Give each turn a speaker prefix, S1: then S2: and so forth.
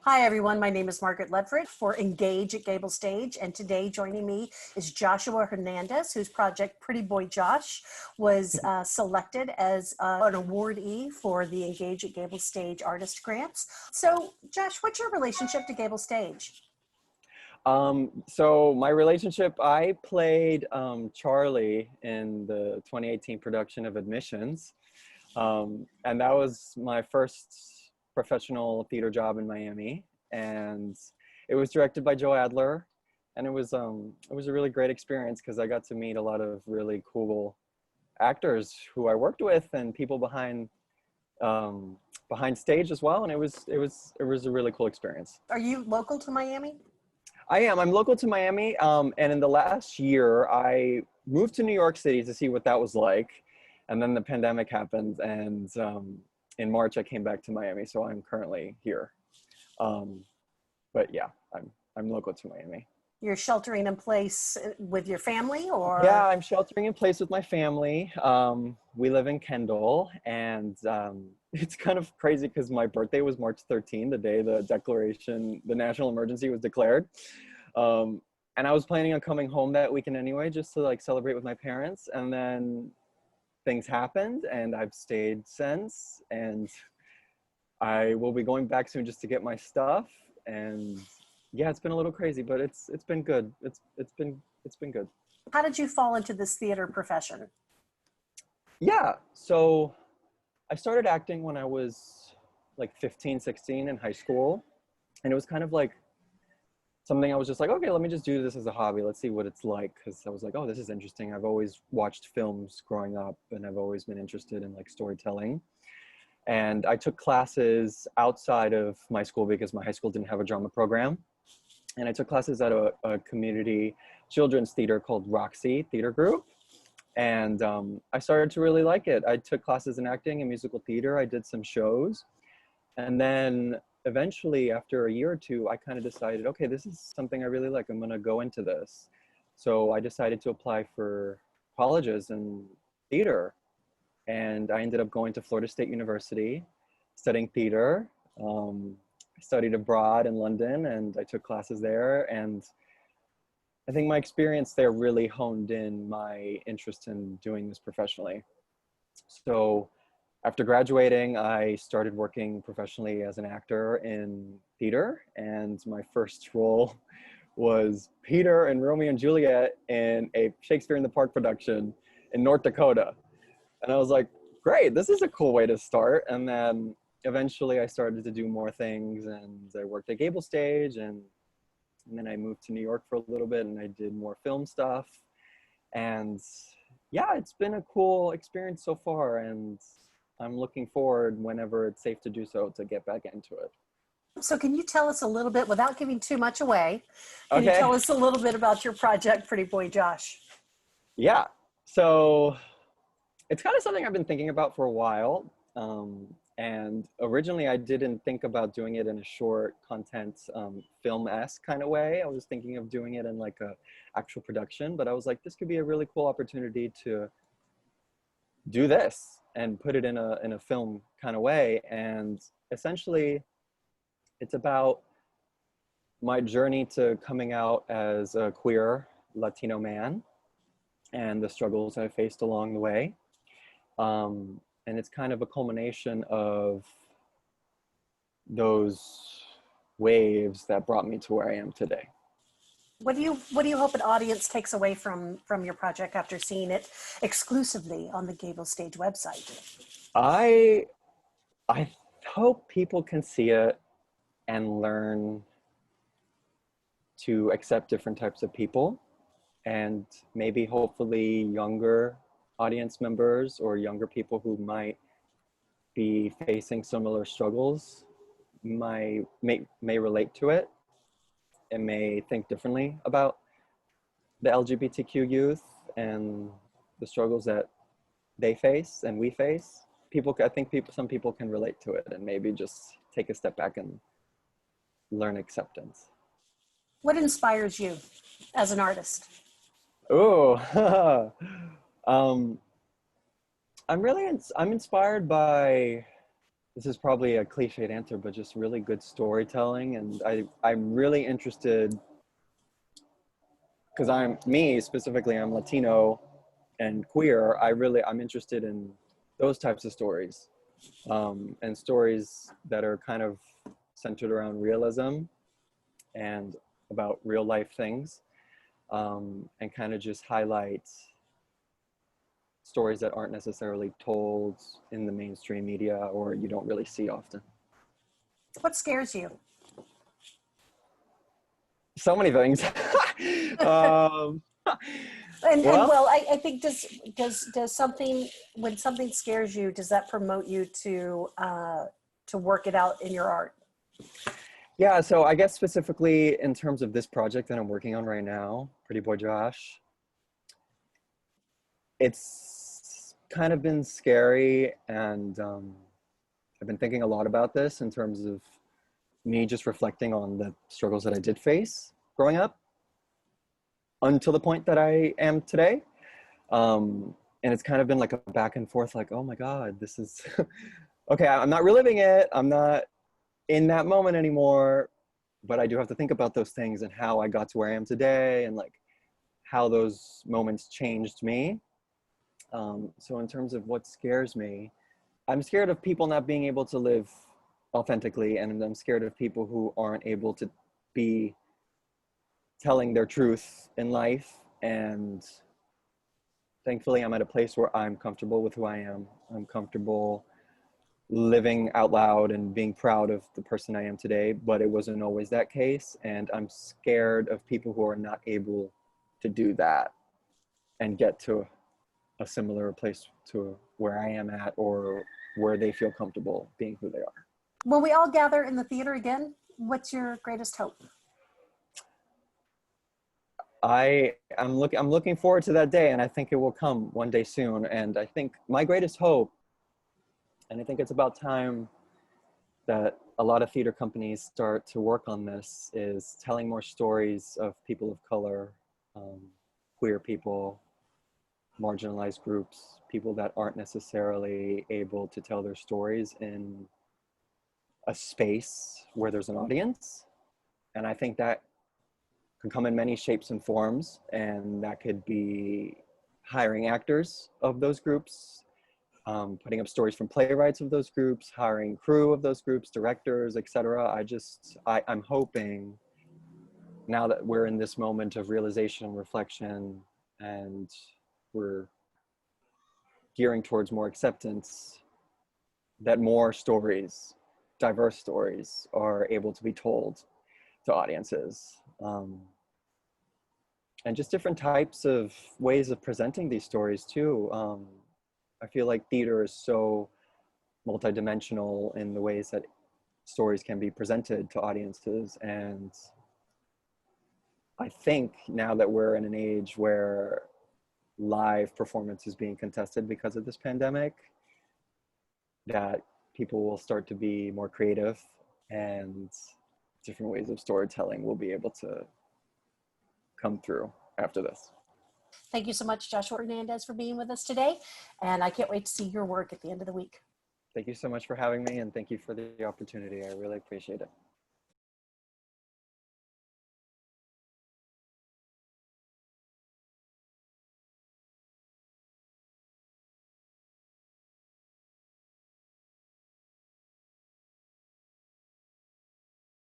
S1: Hi, everyone. My name is Margaret Ledford for Engage at Gable Stage. And today joining me is Joshua Hernandez, whose project Pretty Boy Josh was selected as an awardee for the Engage at Gable Stage Artist Grants. So Josh, what's your relationship to Gable Stage?
S2: So my relationship, I played Charlie in the 2018 production of Admissions. And that was my first professional theater job in Miami. And it was directed by Joe Adler. And it was a really great experience because I got to meet a lot of really cool actors who I worked with and people behind stage as well. And it was a really cool experience.
S1: Are you local to Miami?
S2: I am. I'm local to Miami. And in the last year, I moved to New York City to see what that was like. And then the pandemic happened. And in March, I came back to Miami. So I'm currently here. But yeah, I'm local to Miami.
S1: You're sheltering in place with your family, or?
S2: Yeah, I'm sheltering in place with my family. We live in Kendall, and it's kind of crazy because my birthday was March 13th, the day the national emergency was declared. And I was planning on coming home that weekend anyway, just to like celebrate with my parents. And then things happened, and I've stayed since. And I will be going back soon just to get my stuff. And yeah, it's been a little crazy, but it's been good. It's been good.
S1: How did you fall into this theater profession?
S2: Yeah, so I started acting when I was like 15, 16 in high school. And it was kind of like something I was just like, okay, let me just do this as a hobby. Let's see what it's like. Because I was like, oh, this is interesting. I've always watched films growing up, and I've always been interested in like storytelling. And I took classes outside of my school because my high school didn't have a drama program. And I took classes at a community children's theater called Roxy Theater Group. And I started to really like it. I took classes in acting and musical theater. I did some shows. And then eventually, after a year or two, I kind of decided, okay, this is something I really like. I'm going to go into this. So I decided to apply for colleges in theater. And I ended up going to Florida State University, studying theater. I studied abroad in London, and I took classes there. And I think my experience there really honed in my interest in doing this professionally. So after graduating, I started working professionally as an actor in theater. And my first role was Peter and Romeo and Juliet in a Shakespeare in the Park production in North Dakota. And I was like, great, this is a cool way to start. And then eventually I started to do more things, and I worked at Gable Stage, and then I moved to New York for a little bit, and I did more film stuff. And yeah, it's been a cool experience so far, and I'm looking forward, whenever it's safe to do so, to get back into it.
S1: So can you tell us a little bit, without giving too much away, can you
S2: Okay.
S1: tell us a little bit about your project, Pretty Boy Josh?
S2: Yeah. So it's kind of something I've been thinking about for a while. And originally I didn't think about doing it in a short content film-esque kind of way. I was thinking of doing it in like a actual production, but I was like, this could be a really cool opportunity to do this and put it in a film kind of way. And essentially it's about my journey to coming out as a queer Latino man and the struggles I faced along the way. And it's kind of a culmination of those waves that brought me to where I am today.
S1: What do you hope an audience takes away from your project after seeing it exclusively on the Gable Stage website?
S2: I hope people can see it and learn to accept different types of people, and maybe hopefully younger audience members or younger people who might be facing similar struggles may relate to it and may think differently about the LGBTQ youth and the struggles that they face and we face. Some people can relate to it and maybe just take a step back and learn acceptance.
S1: What inspires you as an artist?
S2: Oh, I'm inspired by this is probably a cliched answer, but just really good storytelling. And I'm really interested because me specifically, I'm Latino and queer. I'm interested in those types of stories, and stories that are kind of centered around realism and about real life things, and kind of just highlight stories that aren't necessarily told in the mainstream media or you don't really see often.
S1: What scares you?
S2: So many things. um,
S1: And
S2: well,
S1: well, I think does something, when something scares you, does that promote you to work it out in your art?
S2: yeah, so I guess specifically in terms of this project that I'm working on right now, Pretty Boy Josh, it's kind of been scary, and I've been thinking a lot about this in terms of me just reflecting on the struggles that I did face growing up until the point that I am today. And it's kind of been like a back and forth, like, oh my God, this is okay. I'm not reliving it. I'm not in that moment anymore, but I do have to think about those things and how I got to where I am today and like how those moments changed me. So in terms of what scares me, I'm scared of people not being able to live authentically, and I'm scared of people who aren't able to be telling their truth in life. And thankfully, I'm at a place where I'm comfortable with who I am. I'm comfortable living out loud and being proud of the person I am today, but it wasn't always that case. And I'm scared of people who are not able to do that and get to a similar place to where I am at, or where they feel comfortable being who they are.
S1: When we all gather in the theater again, what's your greatest hope?
S2: I'm looking forward to that day, and I think it will come one day soon. And I think my greatest hope, and I think it's about time that a lot of theater companies start to work on this, is telling more stories of people of color, queer people, marginalized groups, people that aren't necessarily able to tell their stories in a space where there's an audience. And I think that can come in many shapes and forms, and that could be hiring actors of those groups, putting up stories from playwrights of those groups, hiring crew of those groups, directors, etc. I'm hoping, now that we're in this moment of realization, reflection, and we're gearing towards more acceptance, that more stories, diverse stories, are able to be told to audiences. And just different types of ways of presenting these stories too. I feel like theater is so multidimensional in the ways that stories can be presented to audiences. And I think now that we're in an age where live performance is being contested because of this pandemic, that people will start to be more creative, and different ways of storytelling will be able to come through after this.
S1: Thank you so much, Joshua Hernandez, for being with us today. And I can't wait to see your work at the end of the week.
S2: Thank you so much for having me, and thank you for the opportunity. I really appreciate it.